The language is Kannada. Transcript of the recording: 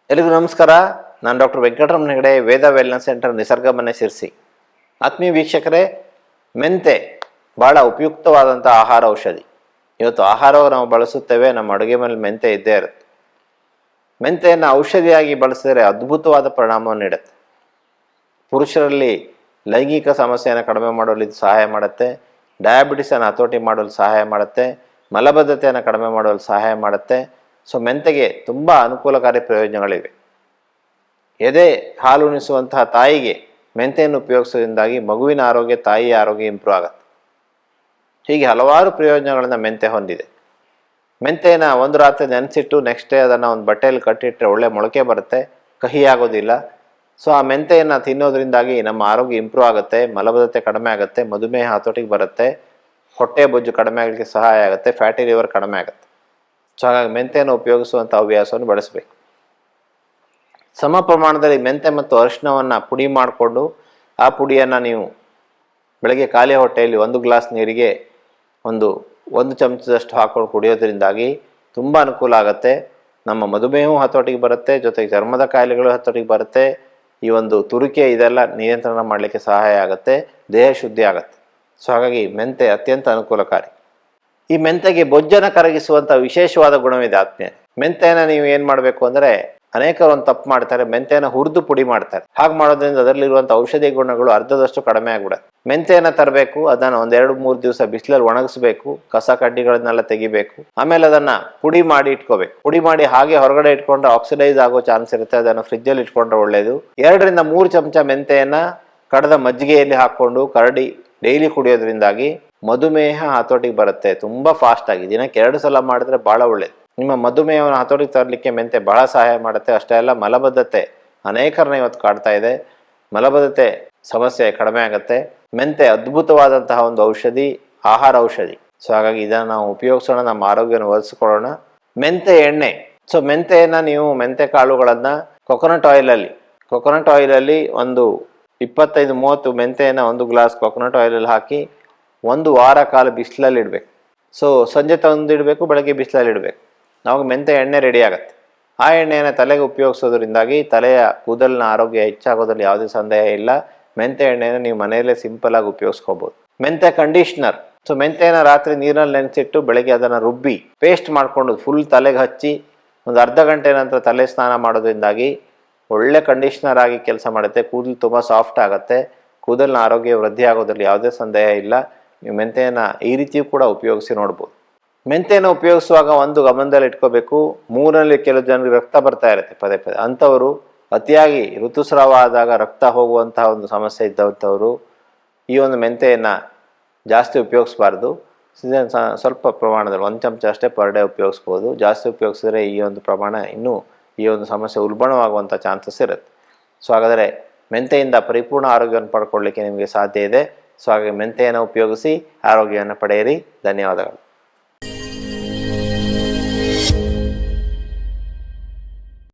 ಎಲ್ರಿಗೂ ನಮಸ್ಕಾರ. ನಾನು ಡಾಕ್ಟರ್ ವೆಂಕಟರಮಣ ಹೆಗಡೆ, ವೇದ ವೆಲ್ನೆಸ್ ಸೆಂಟರ್, ನಿಸರ್ಗ ಮನೆ, ಶಿರ್ಸಿ. ಆತ್ಮೀಯ ವೀಕ್ಷಕರೇ, ಮೆಂತೆ ಭಾಳ ಉಪಯುಕ್ತವಾದಂಥ ಆಹಾರ ಔಷಧಿ. ಇವತ್ತು ಆಹಾರವನ್ನು ನಾವು ಬಳಸುತ್ತೇವೆ, ನಮ್ಮ ಅಡುಗೆ ಮೇಲೆ ಮೆಂತೆ ಇದ್ದೇ ಇರುತ್ತೆ. ಮೆಂತೆಯನ್ನು ಔಷಧಿಯಾಗಿ ಬಳಸಿದರೆ ಅದ್ಭುತವಾದ ಪರಿಣಾಮವನ್ನು ನೀಡುತ್ತೆ. ಪುರುಷರಲ್ಲಿ ಲೈಂಗಿಕ ಸಮಸ್ಯೆಯನ್ನು ಕಡಿಮೆ ಮಾಡಲು ಇದು ಸಹಾಯ ಮಾಡುತ್ತೆ. ಡಯಾಬಿಟಿಸನ್ನು ಹತೋಟಿ ಮಾಡಲು ಸಹಾಯ ಮಾಡುತ್ತೆ. ಮಲಬದ್ಧತೆಯನ್ನು ಕಡಿಮೆ ಮಾಡಲು ಸಹಾಯ ಮಾಡುತ್ತೆ. ಸೊ ಮೆಂತೆಗೆ ತುಂಬ ಅನುಕೂಲಕಾರಿ ಪ್ರಯೋಜನಗಳಿವೆ. ಎದೆ ಹಾಲುಣಿಸುವಂತಹ ತಾಯಿಗೆ ಮೆಂತೆಯನ್ನು ಉಪಯೋಗಿಸೋದ್ರಿಂದಾಗಿ ಮಗುವಿನ ಆರೋಗ್ಯ, ತಾಯಿಯ ಆರೋಗ್ಯ ಇಂಪ್ರೂವ್ ಆಗುತ್ತೆ. ಹೀಗೆ ಹಲವಾರು ಪ್ರಯೋಜನಗಳನ್ನು ಮೆಂತೆ ಹೊಂದಿದೆ. ಮೆಂತೆಯನ್ನು ಒಂದು ರಾತ್ರಿ ನೆನೆಸಿಟ್ಟು ನೆಕ್ಸ್ಟ್ ಡೇ ಅದನ್ನು ಒಂದು ಬಟ್ಟೆಯಲ್ಲಿ ಕಟ್ಟಿಟ್ಟರೆ ಒಳ್ಳೆ ಮೊಳಕೆ ಬರುತ್ತೆ, ಕಹಿ ಆಗೋದಿಲ್ಲ. ಸೊ ಆ ಮೆಂತೆಯನ್ನು ತಿನ್ನೋದ್ರಿಂದಾಗಿ ನಮ್ಮ ಆರೋಗ್ಯ ಇಂಪ್ರೂವ್ ಆಗುತ್ತೆ, ಮಲಬದ್ಧತೆ ಕಡಿಮೆ ಆಗುತ್ತೆ, ಮಧುಮೇಹ ಹತೋಟಿಗೆ ಬರುತ್ತೆ, ಹೊಟ್ಟೆ ಬೊಜ್ಜು ಕಡಿಮೆ ಆಗಲಿಕ್ಕೆ ಸಹಾಯ ಆಗುತ್ತೆ, ಫ್ಯಾಟಿ ಲಿವರ್ ಕಡಿಮೆ ಆಗುತ್ತೆ. ಸೊ ಹಾಗಾಗಿ ಮೆಂತೆಯನ್ನು ಉಪಯೋಗಿಸುವಂಥ ಹವ್ಯಾಸವನ್ನು ಬೆಳೆಸಬೇಕು. ಸಮ ಪ್ರಮಾಣದಲ್ಲಿ ಮೆಂತೆ ಮತ್ತು ಅರಿಶಿಣವನ್ನು ಪುಡಿ ಮಾಡಿಕೊಂಡು ಆ ಪುಡಿಯನ್ನು ನೀವು ಬೆಳಗ್ಗೆ ಖಾಲಿ ಹೊಟ್ಟೆಯಲ್ಲಿ 1 ಗ್ಲಾಸ್ ನೀರಿಗೆ ಒಂದು ಚಮಚದಷ್ಟು ಹಾಕ್ಕೊಂಡು ಕುಡಿಯೋದ್ರಿಂದಾಗಿ ತುಂಬ ಅನುಕೂಲ ಆಗುತ್ತೆ. ನಮ್ಮ ಮಧುಮೇಹವು ಹತೋಟಿಗೆ ಬರುತ್ತೆ, ಜೊತೆಗೆ ಚರ್ಮದ ಕಾಯಿಲೆಗಳು ಹತೋಟಿಗೆ ಬರುತ್ತೆ. ಈ ತುರಿಕೆ ಇದೆಲ್ಲ ನಿಯಂತ್ರಣ ಮಾಡಲಿಕ್ಕೆ ಸಹಾಯ ಆಗುತ್ತೆ, ದೇಹ ಶುದ್ಧಿ ಆಗುತ್ತೆ. ಸೊ ಹಾಗಾಗಿ ಮೆಂತೆ ಅತ್ಯಂತ ಅನುಕೂಲಕಾರಿ. ಈ ಮೆಂತೆಗೆ ಬೊಜ್ಜನ್ನು ಕರಗಿಸುವಂಥ ವಿಶೇಷವಾದ ಗುಣವಿದೆ ಆತ್ಮೀಯ. ಮೆಂತೆಯನ್ನು ನೀವು ಏನು ಮಾಡಬೇಕು ಅಂದರೆ, ಅನೇಕರು ಒಂದು ತಪ್ಪು ಮಾಡ್ತಾರೆ, ಮೆಂತೆಯನ್ನು ಹುರಿದು ಪುಡಿ ಮಾಡ್ತಾರೆ. ಹಾಗೆ ಮಾಡೋದ್ರಿಂದ ಅದರಲ್ಲಿರುವಂಥ ಔಷಧಿ ಗುಣಗಳು ಅರ್ಧದಷ್ಟು ಕಡಿಮೆ ಆಗಿಬಿಡುತ್ತೆ. ಮೆಂತೆಯನ್ನು ತರಬೇಕು, ಅದನ್ನು 1-2-3 ದಿವಸ ಬಿಸಿಲಲ್ಲಿ ಒಣಗಿಸ್ಬೇಕು, ಕಸ ಕಡ್ಡಿಗಳನ್ನೆಲ್ಲ ತೆಗಿಬೇಕು. ಆಮೇಲೆ ಅದನ್ನು ಪುಡಿ ಮಾಡಿ ಇಟ್ಕೋಬೇಕು. ಪುಡಿ ಮಾಡಿ ಹಾಗೆ ಹೊರಗಡೆ ಇಟ್ಕೊಂಡ್ರೆ ಆಕ್ಸಿಡೈಸ್ ಆಗೋ ಚಾನ್ಸ್ ಇರುತ್ತೆ. ಅದನ್ನು ಫ್ರಿಜ್ಜಲ್ಲಿ ಇಟ್ಕೊಂಡ್ರೆ ಒಳ್ಳೆಯದು. 2-3 ಚಮಚ ಮೆಂತೆಯನ್ನು ಕಡದ ಮಜ್ಜಿಗೆಯಲ್ಲಿ ಹಾಕ್ಕೊಂಡು ಕರಡಿ ಡೈಲಿ ಕುಡಿಯೋದ್ರಿಂದಾಗಿ ಮಧುಮೇಹ ಹತೋಟಿಗೆ ಬರುತ್ತೆ. ತುಂಬ ಫಾಸ್ಟಾಗಿ ದಿನಕ್ಕೆ 2 ಸಲ ಮಾಡಿದ್ರೆ ಭಾಳ ಒಳ್ಳೆಯದು. ನಿಮ್ಮ ಮಧುಮೇಹವನ್ನು ಹತೋಟಿಗೆ ತರಲಿಕ್ಕೆ ಮೆಂತೆ ಭಾಳ ಸಹಾಯ ಮಾಡುತ್ತೆ. ಅಷ್ಟೇ ಅಲ್ಲ, ಮಲಬದ್ಧತೆ ಅನೇಕರನ್ನ ಇವತ್ತು ಕಾಡ್ತಾ ಇದೆ. ಮಲಬದ್ಧತೆ ಸಮಸ್ಯೆ ಕಡಿಮೆ ಆಗುತ್ತೆ. ಮೆಂತೆ ಅದ್ಭುತವಾದಂತಹ ಒಂದು ಔಷಧಿ, ಆಹಾರ ಔಷಧಿ. ಸೊ ಹಾಗಾಗಿ ಇದನ್ನು ನಾವು ಉಪಯೋಗಿಸೋಣ, ನಮ್ಮ ಆರೋಗ್ಯವನ್ನು ಒಲಿಸ್ಕೊಳ್ಳೋಣ. ಮೆಂತೆ ಎಣ್ಣೆ. ಸೊ ಮೆಂತೆಯನ್ನು ನೀವು ಮೆಂತೆ ಕಾಳುಗಳನ್ನು ಕೊಕೊನಟ್ ಆಯಿಲಲ್ಲಿ ಒಂದು 25-30 ಮೆಂತೆಯನ್ನು 1 ಗ್ಲಾಸ್ ಕೊಕೊನಟ್ ಆಯಿಲಲ್ಲಿ ಹಾಕಿ 1 ವಾರ ಕಾಲ ಬಿಸಿಲಲ್ಲಿ ಇಡಬೇಕು. ಸೊ ಸಂಜೆ ತಂದಿಡಬೇಕು, ಬೆಳಗ್ಗೆ ಬಿಸಿಲಲ್ಲಿ ಇಡಬೇಕು. ನಾವು ಮೆಂತೆ ಎಣ್ಣೆ ರೆಡಿ ಆಗುತ್ತೆ. ಆ ಎಣ್ಣೆಯನ್ನು ತಲೆಗೆ ಉಪಯೋಗಿಸೋದ್ರಿಂದಾಗಿ ತಲೆಯ ಕೂದಲಿನ ಆರೋಗ್ಯ ಹೆಚ್ಚಾಗೋದ್ರಲ್ಲಿ ಯಾವುದೇ ಸಂದೇಹ ಇಲ್ಲ. ಮೆಂತೆ ಎಣ್ಣೆಯನ್ನು ನೀವು ಮನೆಯಲ್ಲೇ ಸಿಂಪಲಾಗಿ ಉಪಯೋಗಿಸ್ಕೋಬೋದು. ಮೆಂತೆ ಕಂಡೀಷ್ನರ್. ಸೊ ಮೆಂತೆಯನ್ನು ರಾತ್ರಿ ನೀರಲ್ಲಿ ನೆನೆಸಿಟ್ಟು ಬೆಳಗ್ಗೆ ಅದನ್ನು ರುಬ್ಬಿ ಪೇಸ್ಟ್ ಮಾಡಿಕೊಂಡು ಫುಲ್ ತಲೆಗೆ ಹಚ್ಚಿ ಒಂದು ಅರ್ಧ ಗಂಟೆ ನಂತರ ತಲೆ ಸ್ನಾನ ಮಾಡೋದ್ರಿಂದಾಗಿ ಒಳ್ಳೆ ಕಂಡೀಷ್ನರ್ ಆಗಿ ಕೆಲಸ ಮಾಡುತ್ತೆ. ಕೂದಲು ತುಂಬ ಸಾಫ್ಟ್ ಆಗುತ್ತೆ, ಕೂದಲಿನ ಆರೋಗ್ಯ ವೃದ್ಧಿ ಆಗೋದ್ರಲ್ಲಿ ಯಾವುದೇ ಸಂದೇಹ ಇಲ್ಲ. ನೀವು ಮೆಂತೆಯನ್ನು ಈ ರೀತಿಯೂ ಕೂಡ ಉಪಯೋಗಿಸಿ ನೋಡ್ಬೋದು. ಮೆಂತೆಯನ್ನು ಉಪಯೋಗಿಸುವಾಗ ಒಂದು ಗಮನದಲ್ಲಿ ಇಟ್ಕೋಬೇಕು, ಮೂರಲ್ಲಿ ಕೆಲವು ಜನರಿಗೆ ರಕ್ತ ಬರ್ತಾ ಇರುತ್ತೆ ಪದೇ ಪದೇ. ಅಂಥವರು ಅತಿಯಾಗಿ ಋತುಸ್ರಾವ ಆದಾಗ ರಕ್ತ ಹೋಗುವಂತಹ ಒಂದು ಸಮಸ್ಯೆ ಇದ್ದಂಥವರು ಈ ಮೆಂತೆಯನ್ನು ಜಾಸ್ತಿ ಉಪಯೋಗಿಸ್ಬಾರ್ದು. ಸ್ವಲ್ಪ ಪ್ರಮಾಣದಲ್ಲಿ 1 ಚಮಚ ಅಷ್ಟೇ ಪರ್ ಡೇ ಉಪಯೋಗಿಸ್ಬೋದು. ಜಾಸ್ತಿ ಉಪಯೋಗಿಸಿದ್ರೆ ಈ ಪ್ರಮಾಣ ಇನ್ನೂ ಈ ಸಮಸ್ಯೆ ಉಲ್ಬಣವಾಗುವಂಥ ಚಾನ್ಸಸ್ ಇರುತ್ತೆ. ಸೊ ಹಾಗಾದರೆ ಮೆಂತೆಯಿಂದ ಪರಿಪೂರ್ಣ ಆರೋಗ್ಯವನ್ನು ಪಡ್ಕೊಳ್ಳಿಕ್ಕೆ ನಿಮಗೆ ಸಾಧ್ಯ ಇದೆ. ಸೊ ಹಾಗಾಗಿ ಮೆಂತೆಯನ್ನು ಉಪಯೋಗಿಸಿ ಆರೋಗ್ಯವನ್ನು ಪಡೆಯಿರಿ. ಧನ್ಯವಾದಗಳು.